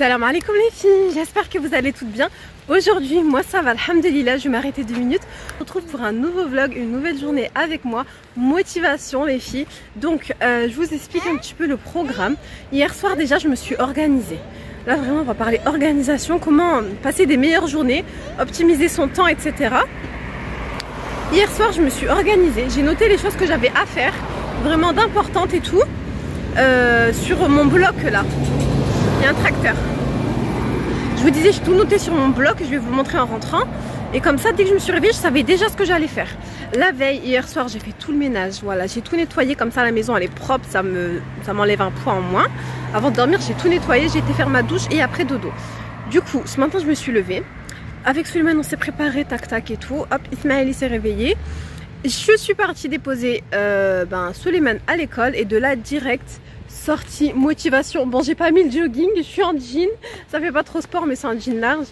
Salam alaikum les filles, j'espère que vous allez toutes bien. Aujourd'hui, moi ça va, alhamdulillah, je vais m'arrêter 2 minutes. On se retrouve pour un nouveau vlog, une nouvelle journée avec moi. Motivation les filles. Donc je vous explique un petit peu le programme. Hier soir déjà je me suis organisée. Là vraiment on va parler organisation, comment passer des meilleures journées, optimiser son temps, etc. Hier soir je me suis organisée, j'ai noté les choses que j'avais à faire, vraiment d'importantes et tout, sur mon bloc là. Il y a un tracteur. Je vous disais, j'ai tout noté sur mon bloc, je vais vous le montrer en rentrant. Et comme ça, dès que je me suis réveillée, je savais déjà ce que j'allais faire. La veille, hier soir, j'ai fait tout le ménage. Voilà, j'ai tout nettoyé, comme ça la maison elle est propre, ça m'enlève un poids en moins. Avant de dormir, j'ai tout nettoyé, j'ai été faire ma douche et après dodo. Du coup, ce matin, je me suis levée. Avec Suleiman, on s'est préparé, tac tac et tout. Hop, Ismaël il s'est réveillé. Je suis partie déposer Suleiman à l'école et de là direct. Sortie motivation. Bon, j'ai pas mis le jogging, je suis en jean. Ça fait pas trop sport, mais c'est un jean large.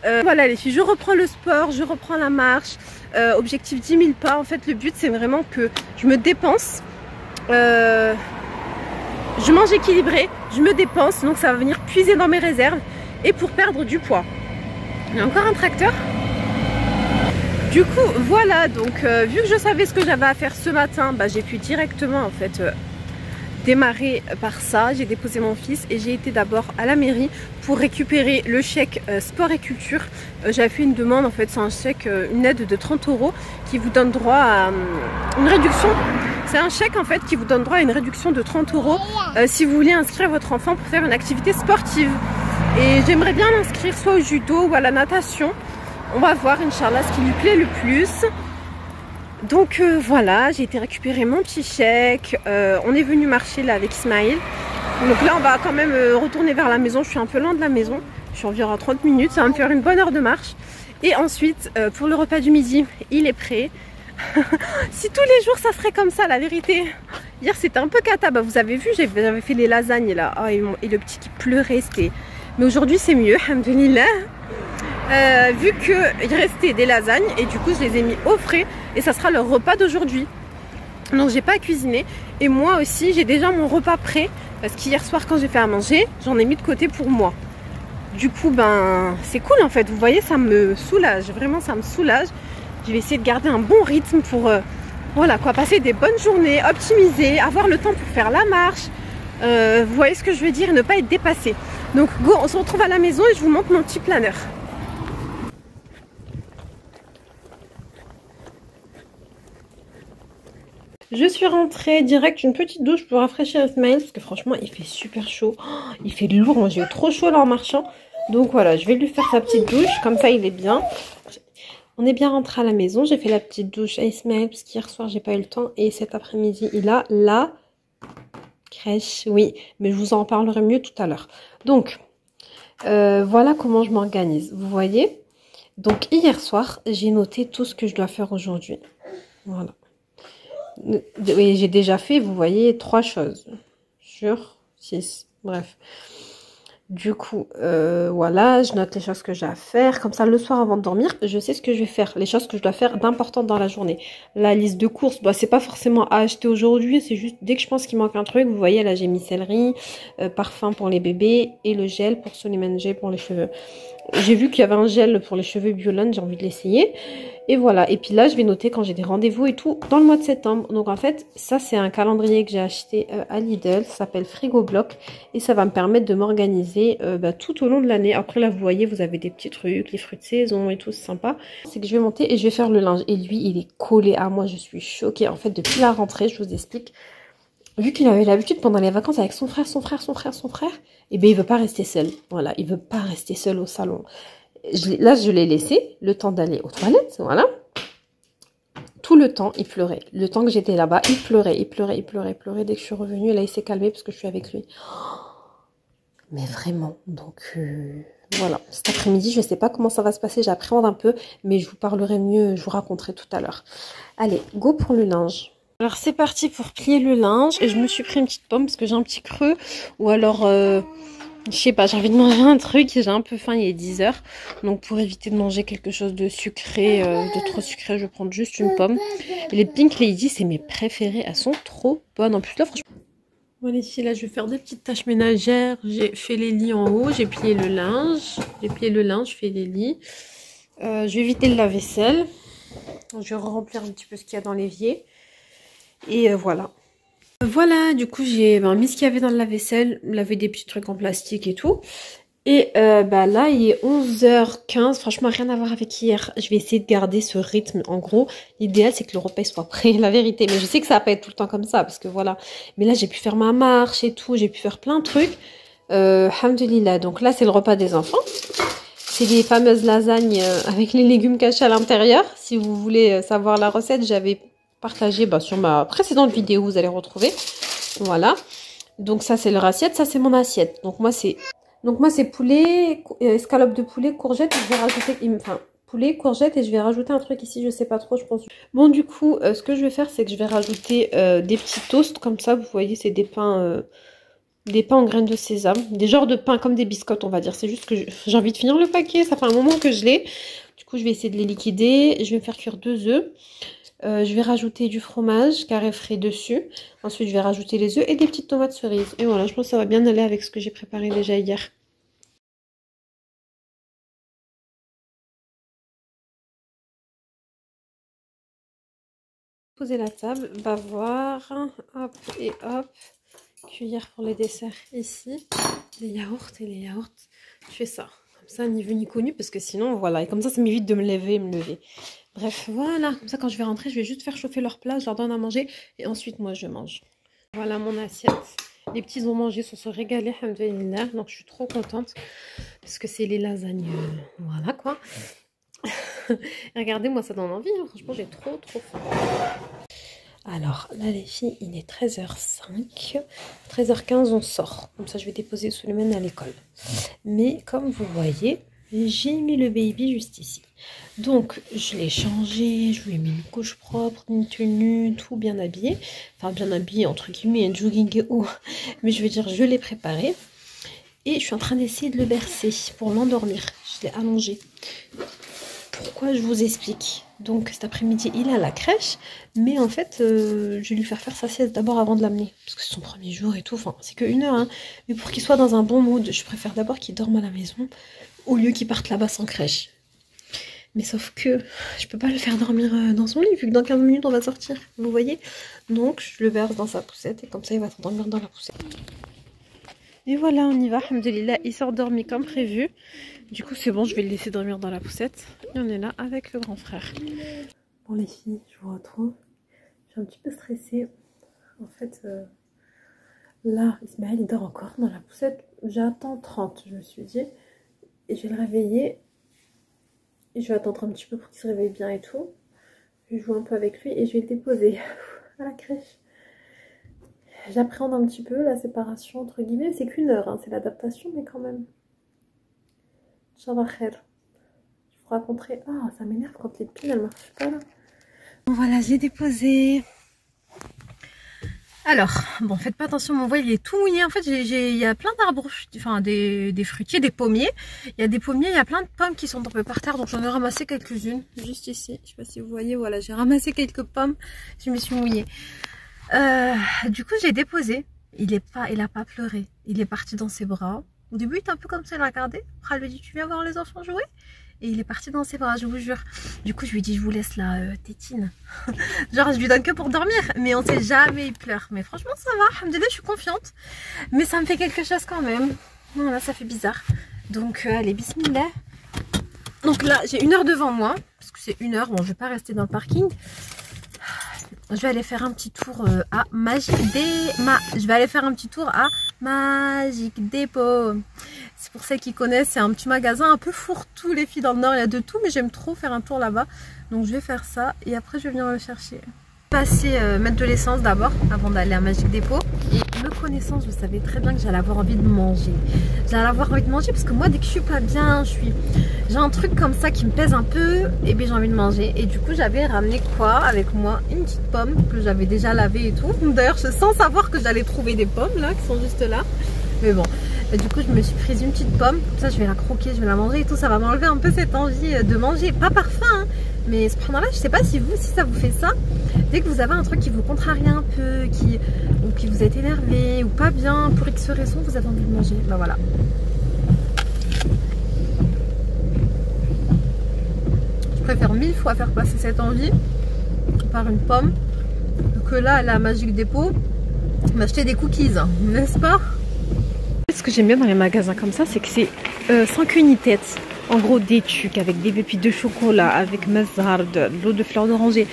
Voilà les filles, je reprends le sport, je reprends la marche. Objectif 10 000 pas. En fait, le but c'est vraiment que je me dépense. Je mange équilibré, je me dépense. Donc ça va venir puiser dans mes réserves. Et pour perdre du poids. Il y a encore un tracteur. Du coup, voilà. Donc, vu que je savais ce que j'avais à faire ce matin, j'ai pu directement en fait. Démarrer par ça, j'ai déposé mon fils et j'ai été d'abord à la mairie pour récupérer le chèque sport et culture. J'avais fait une demande, en fait c'est un chèque, une aide de 30 € qui vous donne droit à une réduction. C'est un chèque en fait qui vous donne droit à une réduction de 30 € si vous voulez inscrire votre enfant pour faire une activité sportive. Et j'aimerais bien l'inscrire soit au judo ou à la natation. On va voir, Inch'Allah, ce qui lui plaît le plus. Donc voilà, j'ai été récupérer mon petit chèque. On est venu marcher là avec Ismaël. Donc là on va quand même retourner vers la maison. Je suis un peu loin de la maison. Je suis environ à 30 minutes. Ça va me faire une bonne heure de marche. Et ensuite pour le repas du midi, il est prêt. Si tous les jours ça serait comme ça, la vérité. Hier c'était un peu cata. Vous avez vu, j'avais fait les lasagnes là. Oh, et le petit qui pleurait, c'était... Mais aujourd'hui c'est mieux, alhamdoulilah. Vu qu'il restait des lasagnes et du coup je les ai mis au frais et ça sera le repas d'aujourd'hui. Donc j'ai pas à cuisiner et moi aussi j'ai déjà mon repas prêt parce qu'hier soir quand j'ai fait à manger j'en ai mis de côté pour moi. Du coup c'est cool en fait, vous voyez, ça me soulage, vraiment ça me soulage. Je vais essayer de garder un bon rythme pour voilà quoi, passer des bonnes journées, optimiser, avoir le temps pour faire la marche. Vous voyez ce que je veux dire, ne pas être dépassé. Donc go, on se retrouve à la maison et je vous montre mon petit planeur. Je suis rentrée direct, une petite douche pour rafraîchir Ismaël parce que franchement il fait super chaud. Oh, il fait lourd, moi j'ai eu trop chaud là en marchant. Donc voilà, je vais lui faire sa petite douche, comme ça il est bien. On est bien rentré à la maison, j'ai fait la petite douche à Ismaël parce qu'hier soir j'ai pas eu le temps. Et cet après-midi il a la crèche, oui, mais je vous en parlerai mieux tout à l'heure. Donc voilà comment je m'organise, vous voyez. Donc hier soir j'ai noté tout ce que je dois faire aujourd'hui. Voilà. Oui, j'ai déjà fait, vous voyez, 3 choses sur 6. Bref. Du coup, voilà, je note les choses que j'ai à faire. Comme ça, le soir avant de dormir, je sais ce que je vais faire. Les choses que je dois faire d'important dans la journée. La liste de courses, c'est pas forcément à acheter aujourd'hui. C'est juste dès que je pense qu'il manque un truc. Vous voyez, là, j'ai mis céleri, parfum pour les bébés et le gel pour Suleiman Gel pour les cheveux. J'ai vu qu'il y avait un gel pour les cheveux Biolan, j'ai envie de l'essayer. Et voilà, et puis là je vais noter quand j'ai des rendez-vous et tout dans le mois de septembre. Donc en fait, ça c'est un calendrier que j'ai acheté à Lidl, ça s'appelle Frigo Block. Et ça va me permettre de m'organiser tout au long de l'année. Après là vous voyez, vous avez des petits trucs, les fruits de saison et tout, c'est sympa. C'est que je vais monter et je vais faire le linge. Et lui, il est collé à moi, je suis choquée. En fait, depuis la rentrée, je vous explique. Vu qu'il avait l'habitude pendant les vacances avec son frère, et il veut pas rester seul. Voilà, il veut pas rester seul au salon. Là, je l'ai laissé le temps d'aller aux toilettes, voilà. Tout le temps, il pleurait. Le temps que j'étais là-bas, il pleurait. Dès que je suis revenue, là, il s'est calmé parce que je suis avec lui. Mais vraiment, donc voilà. Cet après-midi, je sais pas comment ça va se passer, j'appréhende un peu, mais je vous parlerai mieux, je vous raconterai tout à l'heure. Allez, go pour le linge. Alors c'est parti pour plier le linge et je me suis pris une petite pomme parce que j'ai un petit creux ou alors je sais pas, j'ai envie de manger un truc et j'ai un peu faim, il est 10 h. Donc pour éviter de manger quelque chose de sucré, de trop sucré, je vais prendre juste une pomme. Et les Pink Lady, c'est mes préférées, elles sont trop bonnes. En plus là franchement, Bon les filles, là je vais faire des petites tâches ménagères. J'ai fait les lits en haut, j'ai plié le linge. J'ai plié le linge, je fais les lits. Je vais vider le lave-vaisselle. Je vais remplir un petit peu ce qu'il y a dans l'évier. Et voilà. Voilà, du coup j'ai mis ce qu'il y avait dans le lave-vaisselle. Lavé des petits trucs en plastique et tout. Et là il est 11h15, franchement rien à voir avec hier. Je vais essayer de garder ce rythme. En gros, l'idéal c'est que le repas soit prêt, la vérité. Mais je sais que ça va pas être tout le temps comme ça, parce que voilà. Mais là j'ai pu faire ma marche et tout, j'ai pu faire plein de trucs. Alhamdoulilah, donc là c'est le repas des enfants. C'est les fameuses lasagnes avec les légumes cachés à l'intérieur. Si vous voulez savoir la recette, j'avais partagé sur ma précédente vidéo, vous allez retrouver. Voilà. Donc ça c'est leur assiette, ça c'est mon assiette. Donc moi c'est poulet, escalope de poulet, courgette. Je vais rajouter, poulet, courgette et je vais rajouter un truc ici, je sais pas trop, je pense. Bon du coup, ce que je vais faire, c'est que je vais rajouter des petits toasts comme ça. Vous voyez, c'est des pains en graines de sésame, des genres de pains comme des biscottes, on va dire. C'est juste que j'ai envie de finir le paquet, ça fait un moment que je l'ai. Du coup, je vais essayer de les liquider. Je vais me faire cuire 2 œufs. Je vais rajouter du fromage carré frais dessus. Ensuite, je vais rajouter les œufs et des petites tomates cerises. Et voilà, je pense que ça va bien aller avec ce que j'ai préparé déjà hier. Poser la table, bavoir, hop et hop. Cuillère pour les desserts ici. Les yaourts et les yaourts. Je fais ça. Comme ça, ni vu ni connu, parce que sinon, voilà. Et comme ça m'évite de me lever et me lever. Bref, voilà. Comme ça, quand je vais rentrer, je vais juste faire chauffer leur plat, je leur donne à manger. Et ensuite, moi, je mange. Voilà mon assiette. Les petits ont mangé, se sont régalés, alhamdoulilah. Donc, je suis trop contente. Parce que c'est les lasagnes. Voilà, quoi. Et regardez, moi, ça donne envie. Hein. Franchement, j'ai trop faim. Alors, là, les filles, il est 13h05. 13h15, on sort. Comme ça, je vais déposer Souleymane à l'école. Mais, comme vous voyez, j'ai mis le baby juste ici. Donc, je l'ai changé. Je lui ai mis une couche propre, une tenue, tout bien habillé. Enfin, bien habillé, entre guillemets, un jogging et haut. Mais je veux dire, je l'ai préparé. Et je suis en train d'essayer de le bercer pour l'endormir. Je l'ai allongé. Pourquoi, je vous explique. Donc cet après-midi il est à la crèche, mais en fait je vais lui faire sa sieste d'abord avant de l'amener, parce que c'est son premier jour et tout, enfin c'est que 1 heure, hein. Mais pour qu'il soit dans un bon mood, je préfère d'abord qu'il dorme à la maison, au lieu qu'il parte là-bas sans crèche. Mais sauf que je peux pas le faire dormir dans son lit, vu que dans 15 minutes on va sortir, vous voyez. Donc je le verse dans sa poussette, et comme ça il va s'endormir dans la poussette. Et voilà, on y va, alhamdoulilah, il sort dormi comme prévu. Du coup, c'est bon, je vais le laisser dormir dans la poussette. Et on est là avec le grand frère. Bon, les filles, je vous retrouve. Je suis un petit peu stressée. En fait, là, Ismaël, il dort encore dans la poussette. J'attends 30, je me suis dit. Et je vais le réveiller. Et je vais attendre un petit peu pour qu'il se réveille bien et tout. Je vais jouer un peu avec lui et je vais le déposer à la crèche. J'appréhende un petit peu la séparation, entre guillemets. C'est qu'1 heure, hein, c'est l'adaptation, mais quand même. Inch'Allah khair. Je vous raconterai. Ah, ça m'énerve quand les piles, elles marchent pas là. Bon, voilà, j'ai déposé. Alors, bon, faites pas attention, mon voile il est tout mouillé. En fait, il y a plein d'arbres, enfin des fruitiers, des pommiers. Il y a des pommiers, il y a plein de pommes qui sont tombées par terre. Donc j'en ai ramassé quelques-unes, juste ici. Je sais pas si vous voyez, voilà, j'ai ramassé quelques pommes. Je me suis mouillée. Du coup, j'ai déposé. Il a pas pleuré. Il est parti dans ses bras. Au début, il était un peu comme ça, il a regardé. Après, elle lui dit, tu viens voir les enfants jouer? Et il est parti dans ses bras, je vous jure. Du coup, je lui dis, je vous laisse la tétine. Genre, je lui donne que pour dormir. Mais on sait jamais, il pleure. Mais franchement, ça va. Alhamdoulilah, je suis confiante. Mais ça me fait quelque chose quand même. Voilà, ça fait bizarre. Donc, allez, bismillah. Donc là, j'ai 1 heure devant moi. Parce que c'est 1 heure. Bon, je vais pas rester dans le parking. Je vais aller faire un petit tour à Magic Depot. C'est pour celles qui connaissent, c'est un petit magasin un peu fourre-tout les filles dans le nord, il y a de tout, mais j'aime trop faire un tour là-bas. Donc je vais faire ça et après je vais venir le chercher. Mettre de l'essence d'abord avant d'aller à Magic Depot. Et me connaissant, je savais très bien que j'allais avoir envie de manger. J'allais avoir envie de manger parce que moi dès que je suis pas bien, j'ai un truc comme ça qui me pèse un peu et bien j'ai envie de manger. Et du coup j'avais ramené quoi avec moi? Une petite pomme que j'avais déjà lavée et tout. D'ailleurs sans savoir que j'allais trouver des pommes là qui sont juste là. Mais bon, et du coup je me suis prise une petite pomme. Comme ça je vais la croquer, je vais la manger et tout. Ça va m'enlever un peu cette envie de manger. Pas par faim hein, Mais subhanallah, je sais pas si vous, si ça vous fait ça. Dès que vous avez un truc qui vous contrarie un peu, ou qui vous est énervé, ou pas bien, pour X raison, vous avez envie de manger. Bah voilà. Je préfère 1000 fois faire passer cette envie par une pomme que là, à la Magique Dépôt, m'acheter des cookies, n'est-ce pas? Ce que j'aime bien dans les magasins comme ça, c'est que c'est sans queue ni tête. En gros, des trucs avec des pépites de chocolat, avec mazhar, de l'eau de fleur d'oranger.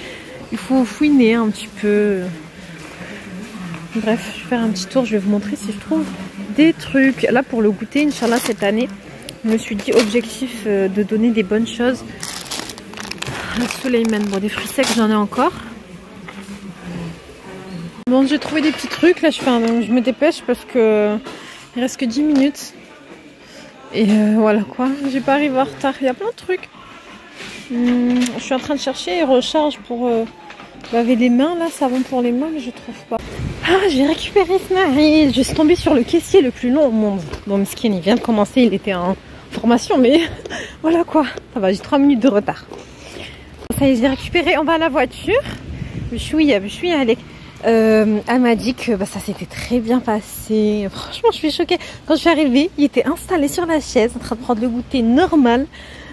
Il faut fouiner un petit peu. Bref, je vais faire un petit tour. Je vais vous montrer si je trouve des trucs. Là, pour le goûter, Inch'Allah, cette année, je me suis dit objectif de donner des bonnes choses à Suleiman. Bon, des fruits secs, j'en ai encore. Bon, j'ai trouvé des petits trucs. Là, je me dépêche parce que il reste que 10 minutes. Et voilà quoi. J'ai pas arrivé en retard. Il y a plein de trucs. Je suis en train de chercher recharge pour laver les mains. Là, savon pour les mains, mais je trouve pas. Ah, j'ai récupéré Ismaël. Je suis tombée sur le caissier le plus long au monde. Bon, Miskin, il vient de commencer. Il était en formation, mais voilà quoi. Ça va, j'ai 3 minutes de retard. Ça y est, j'ai récupéré. On va à la voiture. Je suis allée. Elle m'a dit que bah, ça s'était très bien passé. Franchement, je suis choquée. Quand je suis arrivée, il était installé sur la chaise en train de prendre le goûter normal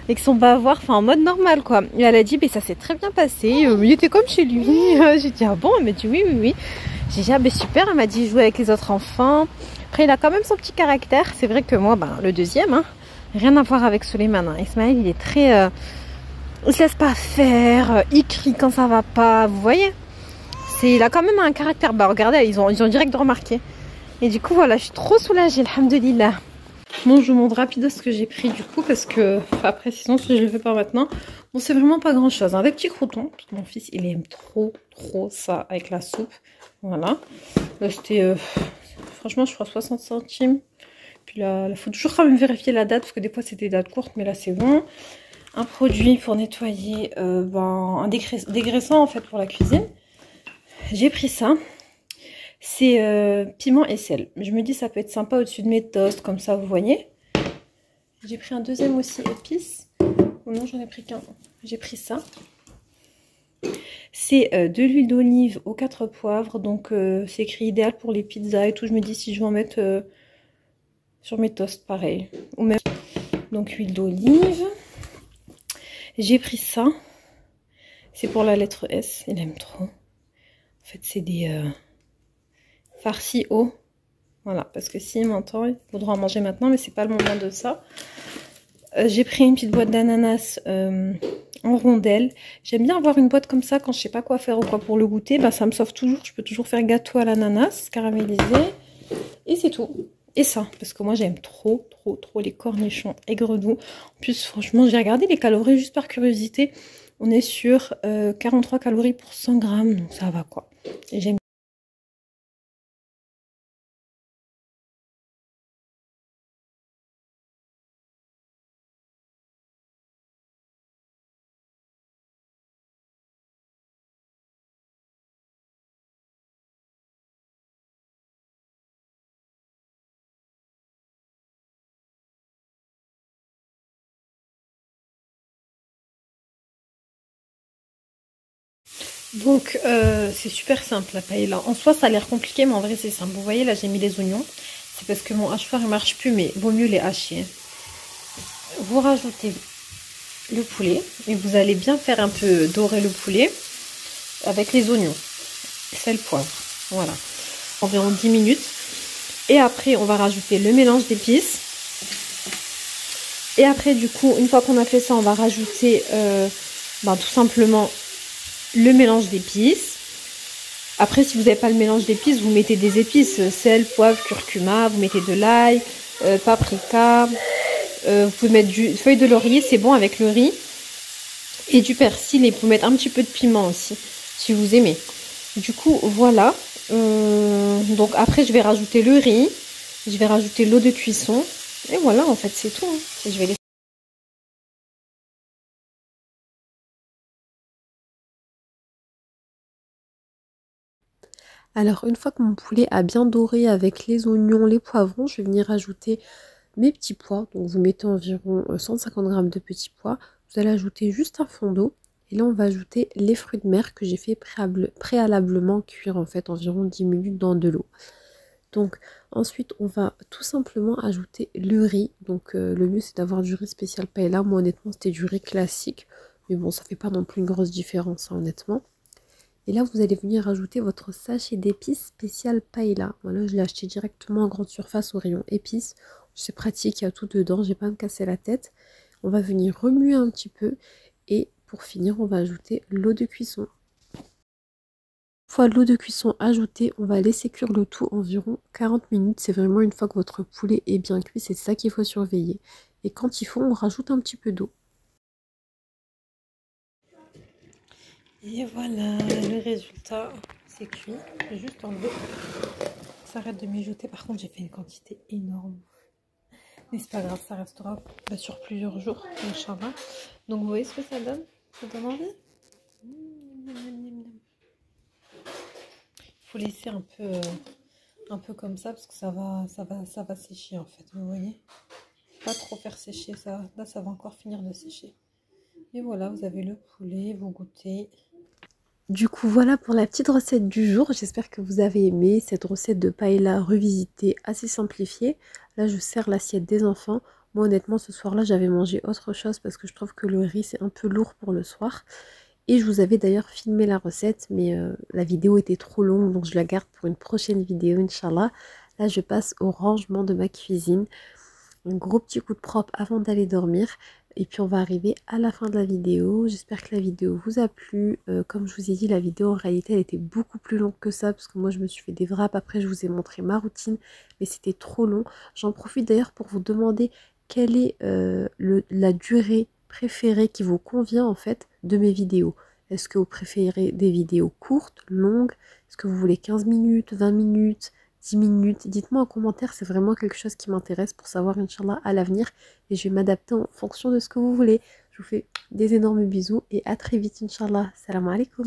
avec son bavoir, enfin en mode normal quoi. Et elle a dit, bah, ça s'est très bien passé. Il était comme chez lui. J'ai dit, ah bon? Elle m'a dit, oui, oui, oui. J'ai dit, ah ben super. Elle m'a dit, jouer avec les autres enfants. Après, il a quand même son petit caractère. C'est vrai que moi, le deuxième, hein, rien à voir avec Suleiman. Hein. Ismaël, il est très... il se laisse pas faire. Il crie quand ça va pas. Vous voyez? Il a quand même un caractère. Bah regardez, ils ont direct remarqué. Et du coup voilà, je suis trop soulagée, alhamdoulilah. Bon, je vous montre rapidement ce que j'ai pris du coup, parce que après sinon si je le fais pas maintenant. Bon, c'est vraiment pas grand chose, hein. Des petits croutons, parce que mon fils il aime trop ça avec la soupe. Voilà. Là c'était franchement je crois 60 centimes. Puis là, il faut toujours quand même vérifier la date, parce que des fois c'est des dates courtes, mais là c'est bon. Un produit pour nettoyer, un dégraissant en fait pour la cuisine. J'ai pris ça, c'est piment et sel. Je me dis ça peut être sympa au-dessus de mes toasts, comme ça vous voyez. J'ai pris un deuxième aussi épice. Oh non, j'en ai pris qu'un. J'ai pris ça. C'est de l'huile d'olive aux 4 poivres. Donc c'est écrit idéal pour les pizzas et tout. Je me dis si je vais en mettre sur mes toasts, pareil. Ou même... Donc huile d'olive. J'ai pris ça. C'est pour la lettre S. Il aime trop. En fait, c'est des farcis hauts. Voilà, parce que s'il m'entend, il faudra en manger maintenant, mais c'est pas le moment de ça. J'ai pris une petite boîte d'ananas en rondelles. J'aime bien avoir une boîte comme ça quand je sais pas quoi faire ou quoi pour le goûter. Bah, ça me sauve toujours. Je peux toujours faire gâteau à l'ananas caramélisé. Et c'est tout. Et ça, parce que moi j'aime trop les cornichons aigre doux. En plus, franchement, j'ai regardé les calories juste par curiosité. On est sur 43 calories pour 100 grammes, donc ça va quoi. Et j'aime. Donc c'est super simple la paella. En soi ça a l'air compliqué, mais en vrai c'est simple. Vous voyez là j'ai mis les oignons. C'est parce que mon hachoir ne marche plus, mais vaut mieux les hacher. Vous rajoutez le poulet et vous allez bien faire un peu dorer le poulet avec les oignons, sel, poivre. Voilà, environ 10 minutes. Et après on va rajouter le mélange d'épices. Et après du coup une fois qu'on a fait ça, on va rajouter tout simplement le mélange d'épices. Après, si vous n'avez pas le mélange d'épices, vous mettez des épices, sel, poivre, curcuma, vous mettez de l'ail, paprika, vous pouvez mettre du feuille de laurier, c'est bon avec le riz, et du persil, et vous pouvez mettre un petit peu de piment aussi, si vous aimez. Du coup, voilà. Donc après, je vais rajouter le riz, je vais rajouter l'eau de cuisson, et voilà, en fait, c'est tout. Hein. Et je vais les... Alors une fois que mon poulet a bien doré avec les oignons, les poivrons, je vais venir ajouter mes petits pois. Donc vous mettez environ 150 g de petits pois. Vous allez ajouter juste un fond d'eau Et là on va ajouter les fruits de mer que j'ai fait préalablement cuire en fait environ 10 minutes dans de l'eau. Donc ensuite on va tout simplement ajouter le riz. Donc le mieux c'est d'avoir du riz spécial paella. Moi honnêtement c'était du riz classique. Mais bon ça fait pas non plus une grosse différence hein, honnêtement. Et là vous allez venir ajouter votre sachet d'épices spécial paella. Voilà je l'ai acheté directement en grande surface au rayon épices. C'est pratique, il y a tout dedans, j'ai pas à me casser la tête. On va venir remuer un petit peu. Et pour finir on va ajouter l'eau de cuisson. Une fois l'eau de cuisson ajoutée, on va laisser cuire le tout environ 40 minutes. C'est vraiment une fois que votre poulet est bien cuit, c'est ça qu'il faut surveiller. Et quand il faut, on rajoute un petit peu d'eau. Et voilà le résultat, c'est cuit. J'ai juste enlevé. Ça arrête de mijoter. Par contre, j'ai fait une quantité énorme. Mais c'est pas grave, ça restera sur plusieurs jours, Inch'Allah. Donc vous voyez ce que ça donne? Ça donne envie? Il faut laisser un peu comme ça parce que ça va sécher en fait, vous voyez? Pas trop faire sécher ça. Là, ça va encore finir de sécher. Et voilà, vous avez le poulet, vous goûtez. Du coup, voilà pour la petite recette du jour. J'espère que vous avez aimé cette recette de paella revisitée, assez simplifiée. Là, je sers l'assiette des enfants. Moi, honnêtement, ce soir-là, j'avais mangé autre chose parce que je trouve que le riz, c'est un peu lourd pour le soir. Et je vous avais d'ailleurs filmé la recette, mais la vidéo était trop longue, donc je la garde pour une prochaine vidéo, Inch'Allah. Là, je passe au rangement de ma cuisine. Un gros petit coup de propre avant d'aller dormir. Et puis on va arriver à la fin de la vidéo. J'espère que la vidéo vous a plu. Comme je vous ai dit, la vidéo en réalité elle était beaucoup plus longue que ça. Parce que moi je me suis fait des wraps. Après je vous ai montré ma routine. Mais c'était trop long. J'en profite d'ailleurs pour vous demander quelle est la durée préférée qui vous convient en fait de mes vidéos. Est-ce que vous préférez des vidéos courtes, longues? Est-ce que vous voulez 15 minutes, 20 minutes, 10 minutes? Dites-moi en commentaire, c'est vraiment quelque chose qui m'intéresse pour savoir, Inch'Allah, à l'avenir. Et je vais m'adapter en fonction de ce que vous voulez. Je vous fais des énormes bisous et à très vite, Inch'Allah. Salam alaikum.